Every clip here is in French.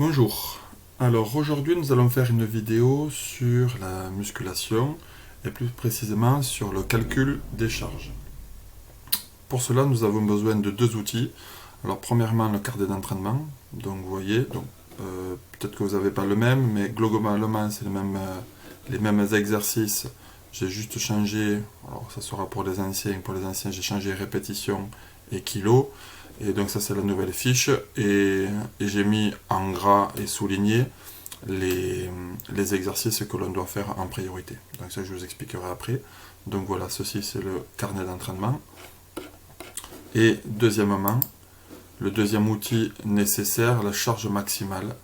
Bonjour, alors aujourd'hui nous allons faire une vidéo sur la musculation et plus précisément sur le calcul des charges. Pour cela nous avons besoin de deux outils. Alors premièrement le carnet d'entraînement, donc vous voyez, peut-être que vous n'avez pas le même, mais globalement c'est les mêmes exercices. J'ai juste changé, alors ça sera pour les anciens j'ai changé répétition et kilos. Et donc ça c'est la nouvelle fiche et j'ai mis en gras et souligné les exercices que l'on doit faire en priorité. Donc ça je vous expliquerai après. Donc voilà, ceci c'est le carnet d'entraînement. Et deuxièmement, le deuxième outil nécessaire, la charge maximale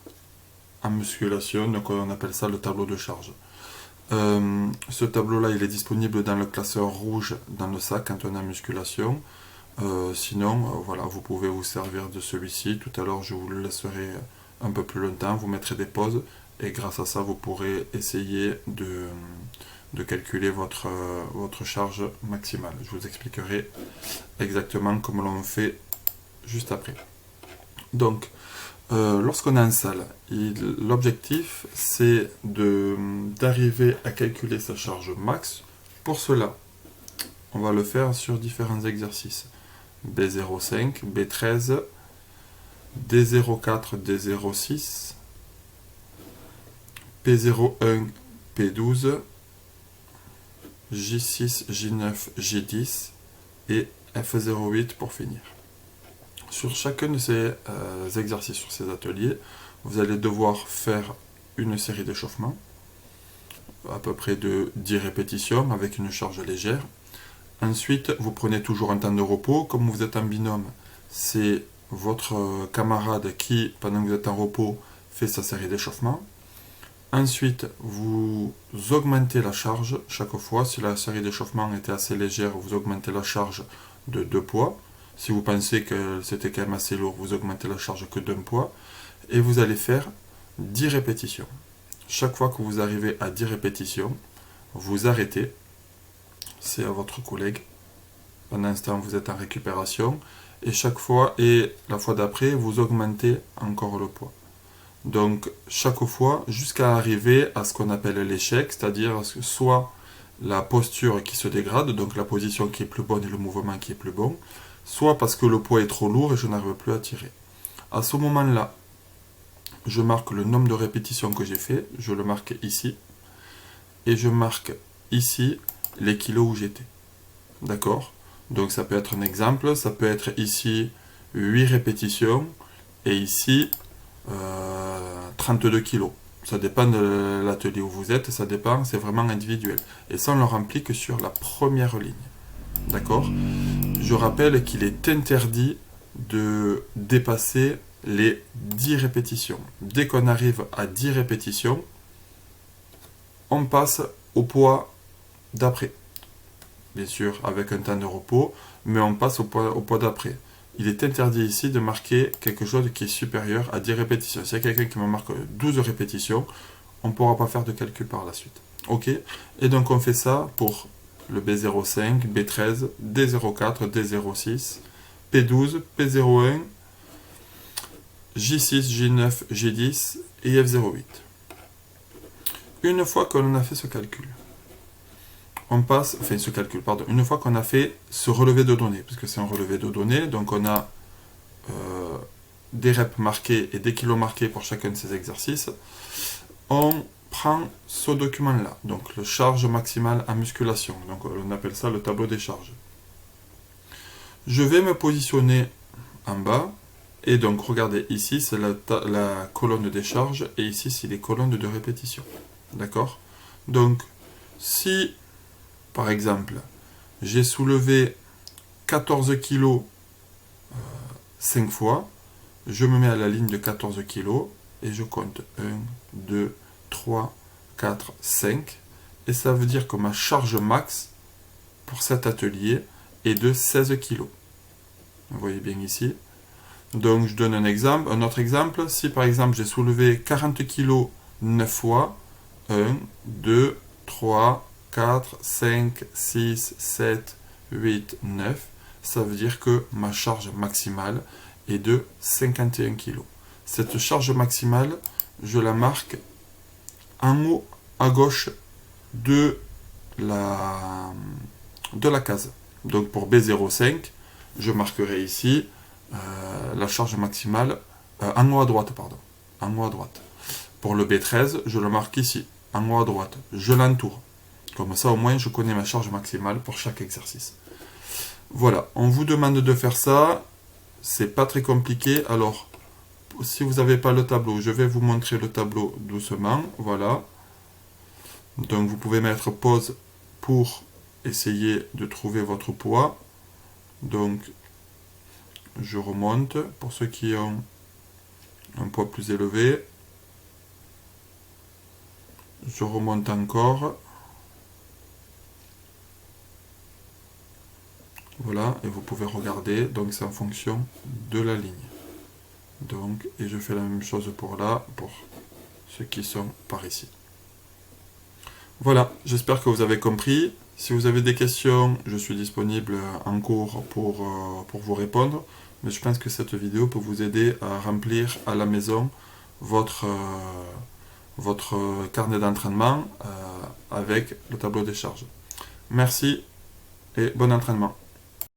en musculation, donc on appelle ça le tableau de charge. Ce tableau-là, il est disponible dans le classeur rouge dans le sac quand on est en musculation. Sinon, voilà, vous pouvez vous servir de celui-ci. Tout à l'heure, je vous le laisserai un peu plus longtemps. Vous mettrez des pauses et grâce à ça, vous pourrez essayer de calculer votre charge maximale. Je vous expliquerai exactement comment l'on fait juste après. Donc, lorsqu'on est en salle, l'objectif c'est d'arriver à calculer sa charge max. Pour cela, on va le faire sur différents exercices. B05, B13, D04, D06, P01, P12, J6, J9, J10 et F08 pour finir. Sur chacun de ces exercices, sur ces ateliers, vous allez devoir faire une série d'échauffements, à peu près de 10 répétitions avec une charge légère. Ensuite, vous prenez toujours un temps de repos. Comme vous êtes en binôme, c'est votre camarade qui, pendant que vous êtes en repos, fait sa série d'échauffements. Ensuite, vous augmentez la charge chaque fois. Si la série d'échauffement était assez légère, vous augmentez la charge de 2 poids. Si vous pensez que c'était quand même assez lourd, vous augmentez la charge que d'un poids. Et vous allez faire 10 répétitions. Chaque fois que vous arrivez à 10 répétitions, vous arrêtez. C'est à votre collègue. Pendant ce temps, vous êtes en récupération. Et chaque fois, et la fois d'après, vous augmentez encore le poids. Donc, chaque fois, jusqu'à arriver à ce qu'on appelle l'échec, c'est-à-dire soit la posture qui se dégrade, donc la position qui est plus bonne et le mouvement qui est plus bon, soit parce que le poids est trop lourd et je n'arrive plus à tirer. À ce moment-là, je marque le nombre de répétitions que j'ai fait, je le marque ici, et je marque ici les kilos où j'étais. D'accord? Donc ça peut être un exemple, ça peut être ici 8 répétitions, et ici 32 kilos. Ça dépend de l'atelier où vous êtes, ça dépend, c'est vraiment individuel. Et ça, on le remplit que sur la première ligne. D'accord? Je rappelle qu'il est interdit de dépasser les 10 répétitions. Dès qu'on arrive à 10 répétitions, on passe au poids d'après. Bien sûr, avec un temps de repos, mais on passe au poids d'après. Il est interdit ici de marquer quelque chose qui est supérieur à 10 répétitions. S'il y a quelqu'un qui me marque 12 répétitions, on ne pourra pas faire de calcul par la suite. Ok? Et donc on fait ça pour le B05, B13, D04, D06, P12, P01, J6, J9, J10 et F08. Une fois qu'on a fait ce calcul, une fois qu'on a fait ce relevé de données, parce que c'est un relevé de données, donc on a des reps marqués et des kilos marqués pour chacun de ces exercices, on prend ce document-là, donc le charge maximale en musculation, donc on appelle ça le tableau des charges. Je vais me positionner en bas, et donc regardez, ici c'est la colonne des charges, et ici c'est les colonnes de répétition. D'accord? Donc, si par exemple, j'ai soulevé 14 kg 5 fois, je me mets à la ligne de 14 kg et je compte 1, 2, 3, 4, 5. Et ça veut dire que ma charge max pour cet atelier est de 16 kg. Vous voyez bien ici. Donc je donne un autre exemple. Si par exemple j'ai soulevé 40 kg 9 fois, 1, 2, 3, 4, 5, 6, 7, 8, 9, ça veut dire que ma charge maximale est de 51 kg. cette charge maximale, je la marque en haut à gauche de la case. Donc pour B05, je marquerai ici la charge maximale en haut à droite, pardon. En haut à droite. Pour le B13, je le marque ici, en haut à droite. Je l'entoure. Comme ça, au moins, je connais ma charge maximale pour chaque exercice. Voilà, on vous demande de faire ça. C'est pas très compliqué. Alors, si vous n'avez pas le tableau, je vais vous montrer le tableau doucement. Voilà. Donc, vous pouvez mettre pause pour essayer de trouver votre poids. Donc, je remonte pour ceux qui ont un poids plus élevé. Je remonte encore. Voilà, et vous pouvez regarder, donc c'est en fonction de la ligne. Donc, et je fais la même chose pour là, pour ceux qui sont par ici. Voilà, j'espère que vous avez compris. Si vous avez des questions, je suis disponible en cours pour vous répondre. Mais je pense que cette vidéo peut vous aider à remplir à la maison votre carnet d'entraînement avec le tableau des charges. Merci et bon entraînement.